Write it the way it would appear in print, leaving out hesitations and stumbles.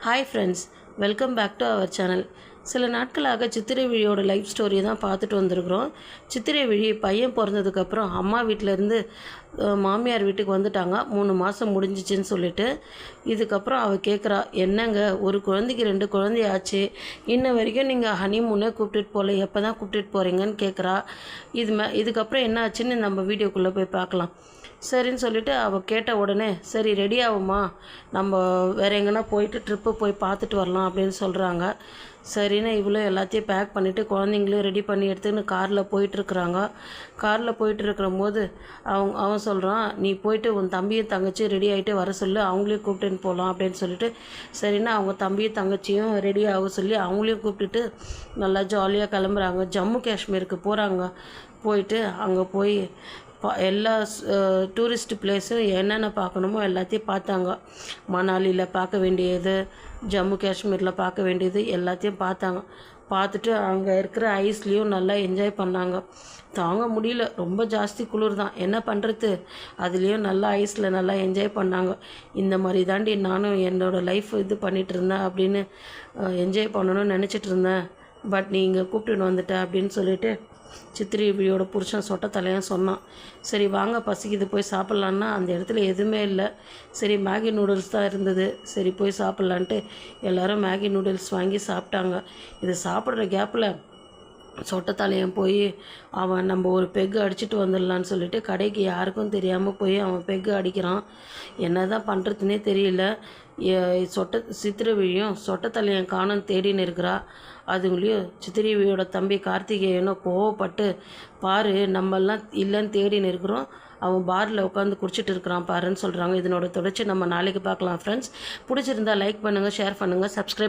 Hi friends, welcome back to our channel. சில நாட்களாக சித்திரை விழியோட life ஸ்டோரியை தான் பார்த்துட்டு வந்திருக்கிறோம். சித்திரை விழி பையன் பிறந்ததுக்கப்புறம் அம்மா வீட்டிலேருந்து மாமியார் வீட்டுக்கு வந்துட்டாங்க. 3 மாதம் முடிஞ்சிச்சின்னு சொல்லிட்டு. இதுக்கப்புறம் அவள் கேட்குறா, என்னங்க ஒரு குழந்தைக்கு 2 குழந்தையாச்சு, இன்ன வரைக்கும் நீங்கள் ஹனிமூனே கூப்பிட்டுட்டு போகல, எப்போ தான் கூப்பிட்டுட்டு போகிறீங்கன்னு கேட்குறா. இதுக்கப்புறம் என்ன ஆச்சுன்னு நம்ம வீடியோக்குள்ளே போய் பார்க்கலாம். சரின்னு சொல்லிவிட்டு அவள் கேட்ட உடனே, சரி ரெடி ஆகுமா, நம்ம வேறு எங்கன்னா போயிட்டு ட்ரிப்பு போய் பார்த்துட்டு வரலாம் அப்படின்னு சொல்கிறாங்க. சரின்னு இவ்வளோ எல்லாத்தையும் பேக் பண்ணிவிட்டு குழந்தைங்களையும் ரெடி பண்ணி எடுத்துன்னு காரில் போயிட்டுருக்குறாங்க. காரில் போயிட்டுருக்கிற போது அவன் சொல்கிறான், நீ போயிட்டு உன் தம்பியும் தங்கச்சி ரெடி ஆகிட்டு வர சொல்லு, அவங்களையும் கூப்பிட்டுன்னு போகலாம் அப்படின்னு சொல்லிட்டு, சரின்னா அவங்க தம்பியும் தங்கச்சியும் ரெடி ஆக சொல்லி அவங்களையும் கூப்பிட்டுட்டு நல்லா ஜாலியாக கிளம்புறாங்க. ஜம்மு காஷ்மீருக்கு போகிறாங்க. போயிட்டு அங்கே போய் எல்லா டூரிஸ்ட் பிளேஸும் என்னென்ன பார்க்கணுமோ எல்லாத்தையும் பார்த்தாங்க. மணாலியில் பார்க்க வேண்டியது, ஜம்மு காஷ்மீரில் பார்க்க வேண்டியது எல்லாத்தையும் பார்த்தாங்க. பார்த்துட்டு அங்கே இருக்கிற ஐஸ்லேயும் நல்லா என்ஜாய் பண்ணாங்க. தாங்க முடியல, ரொம்ப ஜாஸ்தி குளிர் தான், என்ன பண்ணுறது. அதுலேயும் நல்லா ஐஸில் நல்லா என்ஜாய் பண்ணாங்க. இந்த மாதிரி தாண்டி நானும் என்னோடய லைஃப் இது பண்ணிகிட்டு இருந்தேன் அப்படின்னு என்ஜாய் பண்ணணும்னு நினச்சிட்டு இருந்தேன். பட் நீங்கள் கூப்பிட்டுன்னு வந்துட்ட அப்படின்னு சொல்லிட்டு சித்திரை விழியோட புருஷன் சொட்ட தலையாக சொன்னான். சரி வாங்க, பசிக்குது போய் சாப்பிட்லான்னா அந்த இடத்துல எதுவுமே இல்லை. சரி மேகி நூடுல்ஸ் தான் இருந்தது, சரி போய் சாப்பிட்லான்ட்டு எல்லோரும் மேகி நூடுல்ஸ் வாங்கி சாப்பிட்டாங்க. இது சாப்பிட்ற கேப்பில் சொட்டத்தாலையும் போய் அவன் நம்ம ஒரு பெக்கு அடிச்சுட்டு வந்துடலான்னு சொல்லிட்டு கடைக்கு யாருக்கும் தெரியாமல் போய் அவன் பெக்கு அடிக்கிறான். என்ன தான் பண்ணுறதுனே தெரியல. சித்திரை விழியும் சொட்டத்தலையன் காணோன்னு தேடின்னு இருக்கிறா. அதுங்களையும் சித்திரை விழியோட தம்பி கார்த்திகேயனும் கோவப்பட்டு, பாரு நம்மெல்லாம் இல்லைன்னு தேடின்னு இருக்கிறோம், அவன் பாரில் உட்காந்து குடிச்சிட்டு இருக்கிறான் பாருன்னு சொல்கிறாங்க. இதனோட தொடர்ச்சி நம்ம நாளைக்கு பார்க்கலாம் ஃப்ரெண்ட்ஸ். பிடிச்சிருந்தா லைக் பண்ணுங்கள், ஷேர் பண்ணுங்கள், சப்ஸ்கிரைப்